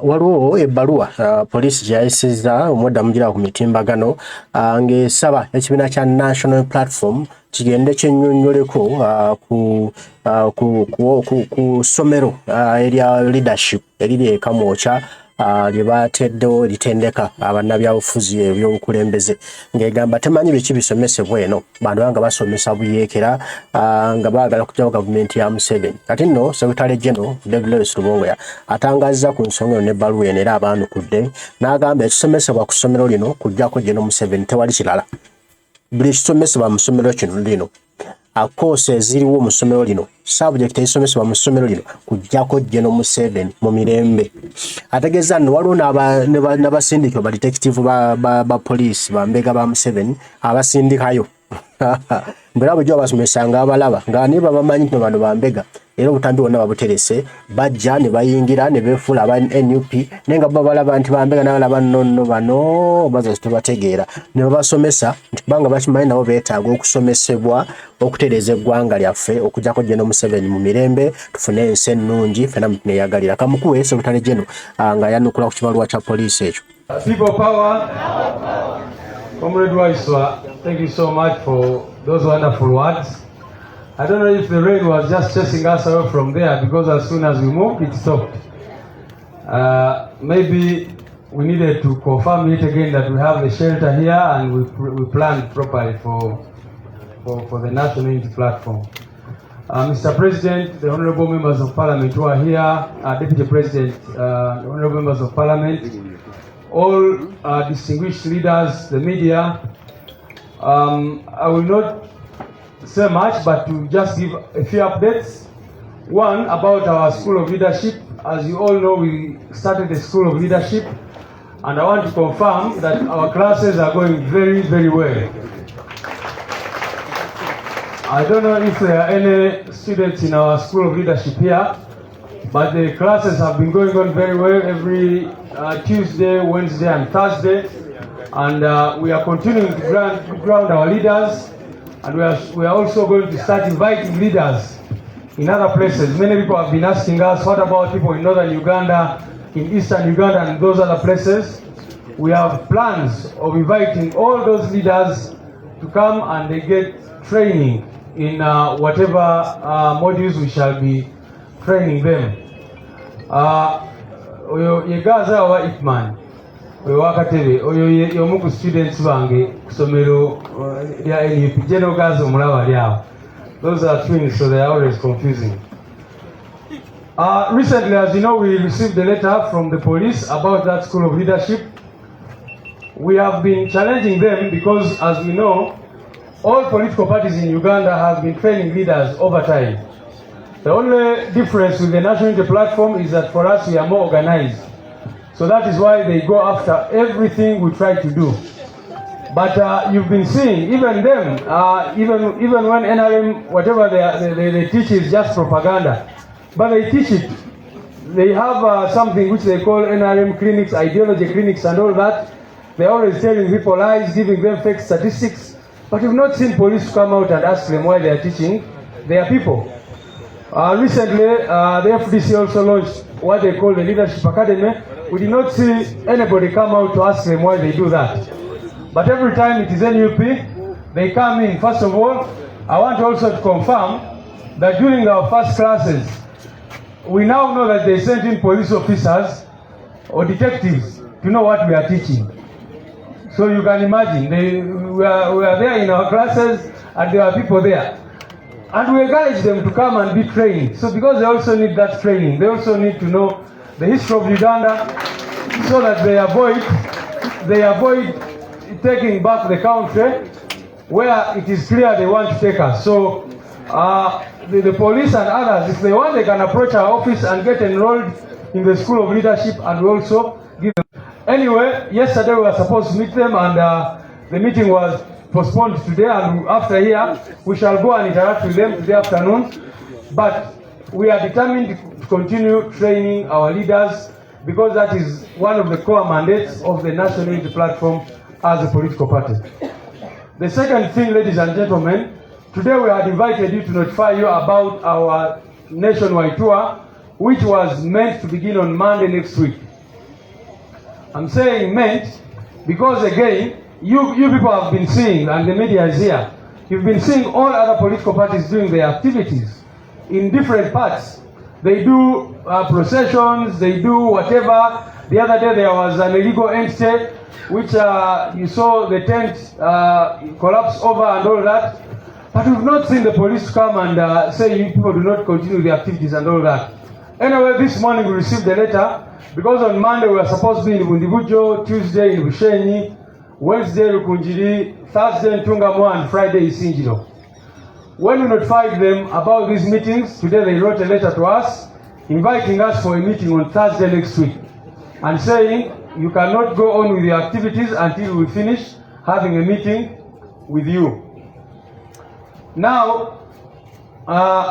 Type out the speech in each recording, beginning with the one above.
Waliwo ebbaluwa poliisi gye yayisizza omwedda mugira ku mitimbagano ng'esaba ekibiina kya National Platform kigende kyennyonnyoleko ku ssomero erya leadership eriri e Kamwokya lye baateddewo litendeka bannabyabufuzi ebyobukulembeze ng'egamba temanyi biki bisomesebwa eno bantu nga basomesa buyeekera nga baagala okuggyawo gavumenti ya Museveni. Kati nno Secretary General David Lawrence Lubongoya atangazza ku nsonga eno n'ebbaluwa eno era abaanukudde n'agamba ekisomesebwa ku ssomero lino kuggyako General Museveni tewali kirala. Buli kisomesebwa mu ssomero kino lino akose eziriwo mu ssomero lino subject ezisomesebwa mu ssomero lino kuggyako General Museveni mu mirembe. Ategeeza nno waliwo n'abasindikibwa ba detective ba poliisi bambega ba Museveni abasindikayo mbera bujo abasomesanga abalaba nga ne babamanyi nti bano bambega era obutambi bonna babuterese bajja ne bayingira ne befuula aba NUP nenga babalaba nti bambega n'abalaba nonno bano baza tebategeera ne babasomesa nti banga bakimanyi nabo beetaaga okusomesebwa okutereza eggwanga lyaffe okujjako General Museveni mu mirembe tufune ensi ennungi ffenna neyagalira kamukuwe Secretary General nga yanukula ku kibaluwa kya poliisi ekyo. People power. Comrade Waiswa, thank you so much for those wonderful words. I don't know if the rain was just chasing us away from there because as soon as we moved, it stopped. Maybe we needed to confirm it again that we have the shelter here and we planned properly for the National Unity Platform. Mr. President, the Honorable Members of Parliament who are here, Deputy President, the Honorable Members of Parliament, all distinguished leaders, the media. I will not say much, but to just give a few updates. One, about our School of Leadership. As you all know, we started the School of Leadership, and I want to confirm that our classes are going very, very well. I don't know if there are any students in our School of Leadership here, but the classes have been going on very well every Tuesday, Wednesday, and Thursday. And we are continuing to ground our leaders. And we are also going to start inviting leaders in other places. Many people have been asking us, what about people in northern Uganda, in eastern Uganda, and those other places? We have plans of inviting all those leaders to come and they get training in whatever modules we shall be training them. Oyo yegaza wa Ipman oyo wakatebe oyo yomuku students bange kusomero lya NUP General Gaza omulaba lyawo. Those are twins, so they are always confusing. Recently, as you know, we received a letter from the police about that School of Leadership. We have been challenging them because, as we know, all political parties in Uganda have been training leaders over time. The only difference with the National Unity Platform is that for us we are more organized. So that is why they go after everything we try to do. But you've been seeing, even them, even when NRM, whatever they teach is just propaganda, but they teach it. They have something which they call NRM clinics, ideology clinics and all that. They're always telling people lies, giving them fake statistics. But you've not seen police come out and ask them why they are teaching their people. Recently, the FDC also launched what they call the Leadership Academy. We did not see anybody come out to ask them why they do that. But every time it is NUP, they come in. First of all, I want also to confirm that during our first classes, we now know that they sent in police officers or detectives to know what we are teaching. So you can imagine, we are there in our classes and there are people there. And we encourage them to come and be trained. So because they also need that training, they also need to know the history of Uganda so that they avoid taking back the country where it is clear they want to take us. So the police and others, if they want, they can approach our office and get enrolled in the School of Leadership, and we also give them. Anyway, yesterday we were supposed to meet them, and the meeting was postponed today, and after here we shall go and interact with them today afternoon. But we are determined to continue training our leaders because that is one of the core mandates of the National Unity Platform as a political party. The second thing, ladies and gentlemen, today we had invited you to notify you about our nationwide tour which was meant to begin on Monday next week. I'm saying meant because again, you people have been seeing, and the media is here, you've been seeing all other political parties doing their activities in different parts. They do processions, they do whatever. The other day there was an illegal entity which you saw the tent collapse over and all that. But we've not seen the police come and say you people do not continue the activities and all that. Anyway, this morning we received the letter because on Monday we were supposed to be in Bundibujo, Tuesday in Bushenyi, Wednesday Rukunjiri, Thursday in Tungamo, and Friday in Sinjiro. When we notified them about these meetings, today they wrote a letter to us inviting us for a meeting on Thursday next week and saying you cannot go on with your activities until we finish having a meeting with you. Now,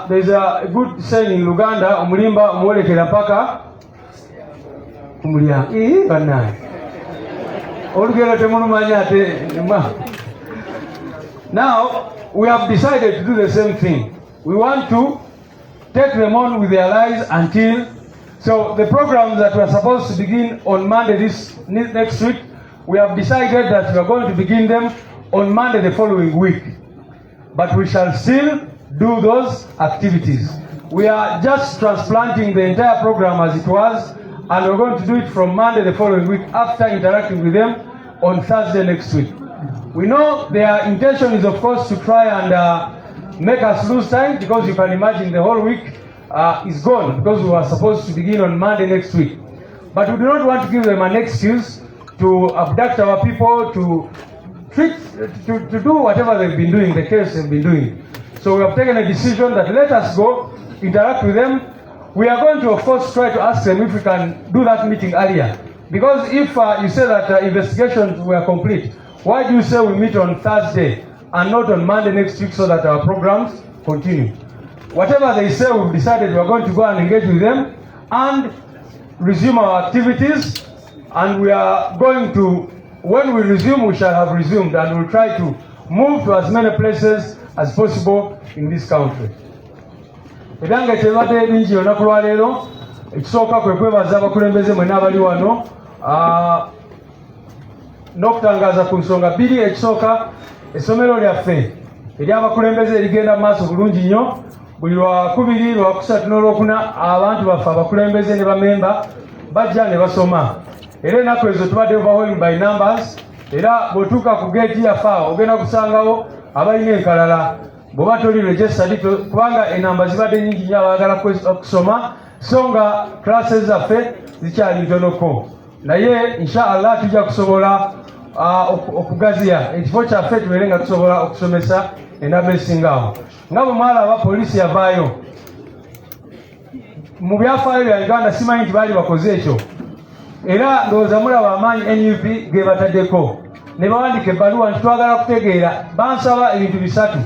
there's a good saying in Luganda, Umulimba umwolekera mpaka umulia. Banai. Olugero temulumanya ate. Now, we have decided to do the same thing. We want to take them on with their lives until, so the programs that were supposed to begin on Monday next week, we have decided that we are going to begin them on Monday the following week. But we shall still do those activities. We are just transplanting the entire program as it was, and we're going to do it from Monday the following week after interacting with them on Thursday next week. We know their intention is, of course, to try and make us lose time, because you can imagine the whole week is gone, because we were supposed to begin on Monday next week. But we do not want to give them an excuse to abduct our people, to do whatever they've been doing, the case they've been doing. So we have taken a decision that let us go, interact with them. We are going to, of course, try to ask them if we can do that meeting earlier. Because if you say that investigations were complete, why do you say we meet on Thursday and not on Monday next week so that our programs continue? Whatever they say, we've decided we're going to go and engage with them and resume our activities. And we are going to, when we resume, we shall have resumed, and we'll try to move to as many places as possible in this country. Ebyanga tebadde bingi olunaku lwa leero, ekisooka kwe kwebaza abakulembeze mwenna abali wano n'okutangaaza ku nsonga bbiri. Ekisooka, essomero lyaffe ery'abakulembeze ligenda mu maaso bulungi nnyo. Buli lwakubiri, lwakusatu n'olwokuna abantu baffe abakulembeze ne bamemba bajja ne basoma. Era ennaku ezo tubadde overwhelmed by numbers. Era bw'otuuka ku geeti yaffe ogenda kusangawo abalina enkalala bw'oba toli registered, kubanga enamba zibadde nnyingi nnyo abaagala okusoma, so nga classes zaffe zikyali ntonoko. Naye inshallah tujja kusobola okugaziya ekifo kyaffe tubeere nga tusobola okusomesa enamba esingawo. Nga bwe mwalaba poliisi yavaayo mu byafaayo bya Uganda, simanyi nti baali bakoze ekyo. Era ndowooza mulaba amaanyi NUP ge bataddeko ne bawandika ebbaluwa nti twagala kutegeera. Bansaba ebintu bisatu.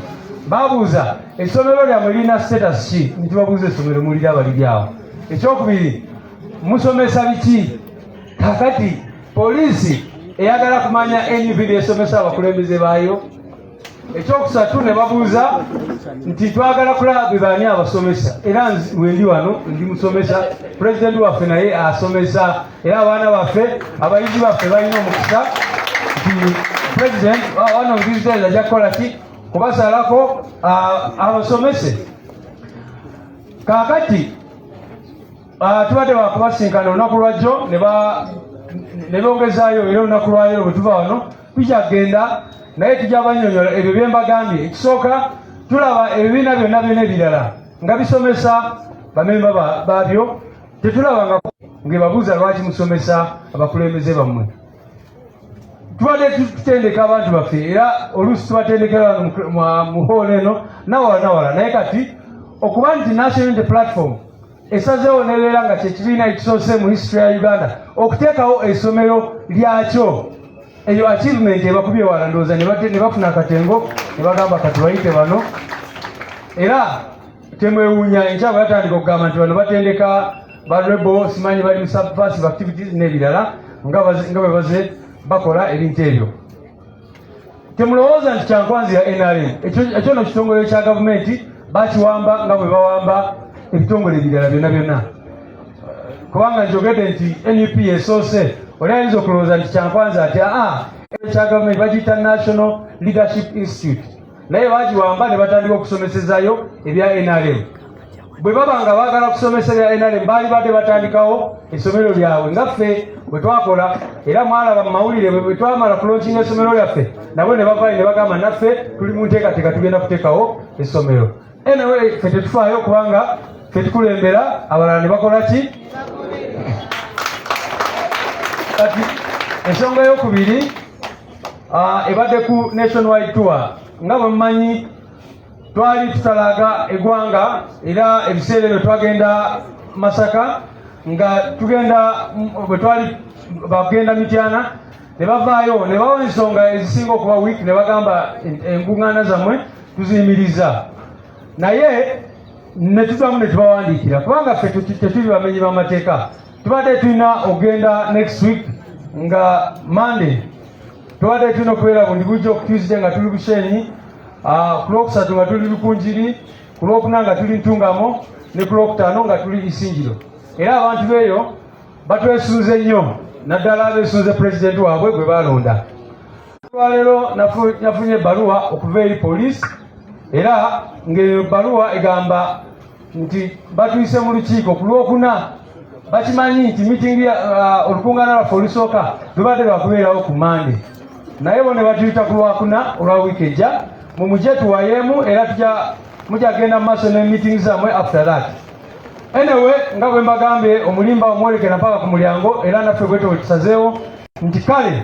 Babuuza essomero lyammwe lirina status ki? Ntibabuuza essomero mulira abaliri awo. Ekyokubiri, musomesa biki? Kakati poliisi eyagala kumanya NUP lyesomesa abakulembeze baayo. Ekyokusatu ne babuuza nti twagala kulaba be baani abasomesa. Era wendi wano ndi musomesa, pulezidenti waffe naye asomesa, era abaana baffe abayizi baffe balina omukisa nti pulezidenti wano visitors ajja kukola ki? Kubasalako abasomese. Kakati tubadde bakubasinkana olunaku lwajjo ne bongezaayo era olunaku lwaleero bwe tuva wano tukyagenda naye tujja banyonyola ebyo bye mbagambye. Ekisooka, tulaba ebibiina byonna ebirala nga bisomesa bamemba baabyo, tetulaba nga babuuza lwaki musomesa abakulembeze bammwe. Tubadde tutendeka abantu baffe, era oluusi tubatendekera mu hoolo eno nawala. Naye kati okuba nti National Unity Platform esazeewo nebeera nga kyekibiina ekisoose mu history ya Uganda okuteekawo essomero lyakyo, eyo achievement ebakubye wala ndowooza ne bafuna akatengo ne bagamba kati bayite bano. Era temwewuunya enkya bwatandika okugamba nti bano batendeka balwebo, simanyi bali mu subversive activities n'ebirala nga bwe baze bakola ebintu ebyo. Temulowooza nti kyankwanzi ya NRM ekyo no kitongole kya gavumenti bakiwamba nga bwe bawamba ebitongole ebirala byonna. kubanga njogedde nti NUP esoose oli ayinza okulowooza nti kyankwanza ati ekya gavumenti bagiyita National Leadership Institute naye bagiwamba ne batandika okusomesezaayo ebya NRM. Bwe baba nga baagala kusomesa ebya NRM baali badde batandikawo essomero lyabwe nga ffe bwe twakola era mwalaba mu mawulire bwe twamala kulonkinga essomero lyaffe nabwe ne bavaayo ne bagamba naffe tuli mu nteekateeka tugenda kuteekawo essomero. Anyway, ffe tetufaayo kubanga ffe tukulembera abalala ne bakola ki? Kati ensonga ey'okubiri ebadde ku nationwide tour nga bwe mumanyi twali tutalaga eggwanga era ebiseera ebyo twagenda Masaka nga tugenda bwe twali bagenda Mityana ne bavaayo ne bawa ensonga ezisinga okuba week ne bagamba enkuŋŋaana zammwe tuziyimiriza naye ne tuddamu ne tubawandiikira kubanga ffe tetuli bamenyi b'amateeka. Tubadde tulina ogenda next week nga Monday tubadde tulina okubeera bundi bujjo ku Tuesday nga tuli Bushenyi, ku Lwokusatu nga tuli Lukunjiri, ku Lwokuna nga tuli Ntungamo ne ku Lwokutaano nga tuli Isingiro. Era abantu beeyo batwesunze nnyo naddala abeesunze pulezidenti waabwe gwe balonda. Olwaleero nafunye ebbaluwa okuva eri poliisi era ng'eyo bbaluwa egamba nti batuyise mu lukiiko ku Lwokuna bakimanyi nti mitingi olukungaana lwaffe olusooka lubadde lwakubeerawo ku Monday naye bo ne batuyita ku Lwakuna olwa wiiki ejja mumujje tuwayeemu era mujja genda mu maaso n'emitingi zammwe after that. Anyway, nga bwe mbagambye omulimba omwolekera mpaka ku mulyango era naffe bwe tusazeewo nti kale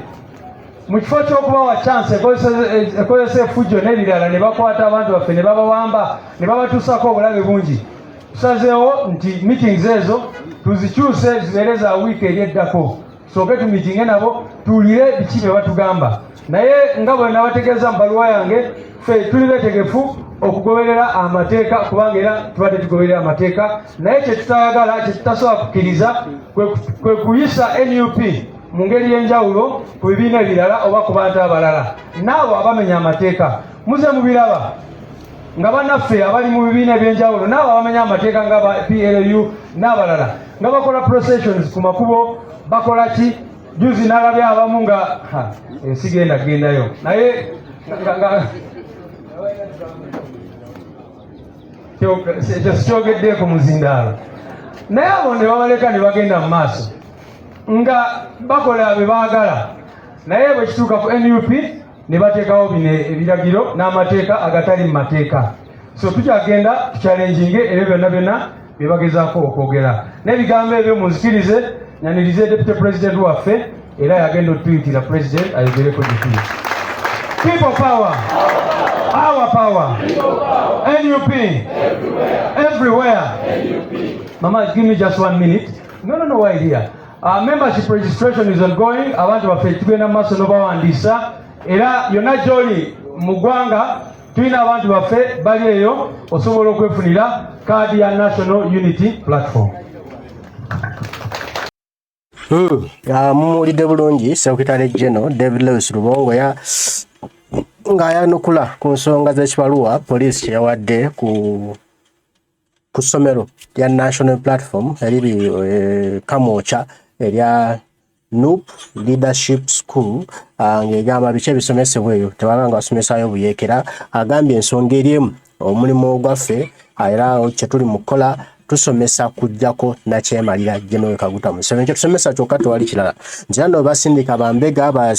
mu kifo ky'okubawa chance ekozesa effujjo n'ebirala ne bakwata abantu baffe ne babawamba ne babatuusako obulabe bungi, tusazeewo nti meetings ezo tuzikyuse zibeere za wiiki eri eddako tusooke tumitinge nabo tuwulire biki bye batugamba. Naye nga bwe nabategeeza mu bbaluwa yange ffe tuli beetegefu okugoberera amateeka kubanga era tubadde tugoberera amateeka naye kye tutayagala kye tutasobola kukkiriza kwe kuyisa NUP mu ngeri y'enjawulo ku bibiina ebirala oba ku bantu abalala. Naabo abamenya amateeka muze mubiraba nga bannaffe abali mu bibiina eby'enjawulo naabo abamenya amateeka nga ba PLU n'abalala nga bakola processions ku makubo bakola ki? Juzi n'alabye abamu nga sigenda kugendayo naye sikyogeddeeko muzindaalo naye abo ne babaleka ne bagenda mu maaso nga bakola bye baagala naye bwe kituuka ku NUP ne bateekawo bino ebiragiro n'amateeka agatali mu mateeka. So tukyagenda tukyalenjinge ebyo byonna bye bagezaako okwogera n'ebigambo ebyo munzikirize nyanirize Deputy President waffe era yagenda otuyitira President ayogereko gituufu. People power, our power, NUP, everywhere. Mama, give me just 1 minute. No, why here? Membership registration is ongoing. Abantu baffe tugenda mu maaso n'obawandiisa era yonna gy'oli mu ggwanga tulina abantu baffe bali eyo osobola okwefunira kaadi ya National Unity Platform. Mumuwulidde bulungi Secretary General David Lewis Lubongo ng'ayanukula ku nsonga z'ekibaluwa poliisi kye yawadde ku ssomero lya National Platform eriri Kamwokya erya NUP Leadership School ng'egamba biki ebisomesebwa eyo tewaba nga basomesaayo buyeekera. Agambye ensonga eri emu omulimu gwaffe era kye tuli mu kukola tusomesa kujjako nakyemalira General Kaguta Museveni kye tusomesa kyokka tewali kirala nti ano basindika bambega ba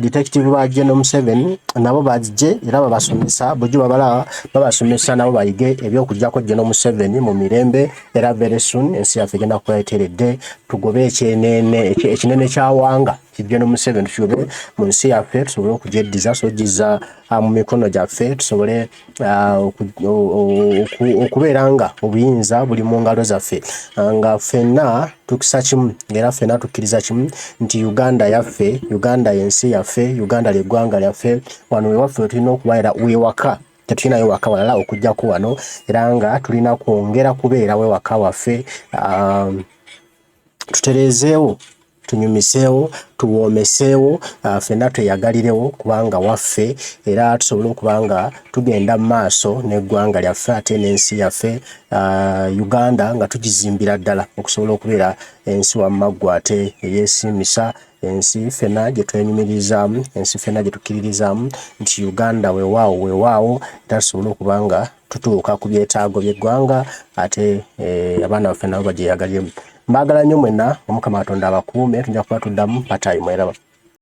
detective ba General Museveni nabo bajje era babasomesa bujju babala babasomesa nabo bayige ebyokujjako General Museveni mu mirembe era very soon ensi yaffe egenda kweteredde tugobe ekinene kyawanga General Museveni tugobe mu nsi yaffe tusobole okujeddiza sogiza mu mikono gyaffe tusobole okubeera nga obuyinza buli mu ngalo zaffe nga ffenna tukisa kimu era ffenna tukkiriza kimu nti Uganda yaffe, Uganda yensi yaffe, Uganda ly'eggwanga lyaffe, wano ewaffe tulina okubeera wewaka tetulinayo waka walala okujjako wano era nga tulina kwongera kubeera wewaka waffe tutereezeewo tunyumiseewo tuwoomeseewo ffenna tweyagalirewo kubanga waffe era tusobole okubanga tugenda mu maaso n'eggwanga lyaffe ate n'ensi yaffe Uganda nga tugizimbira ddala okusobola okubeera ensi wammaggwa ate eyeesiimisa ensi ffenna gye twenyumirizaamu ensi ffenna gye tukkiririzaamu nti Uganda weewaawo era tusobole okubanga tutuuka ku byetaago by'eggwanga ate abaana baffe nabo bagyeyagaliremu. Mbaagala nnyo mwenna, Omukama Katonda abakuume, tujja kuba tuddamu pataayi mweraba.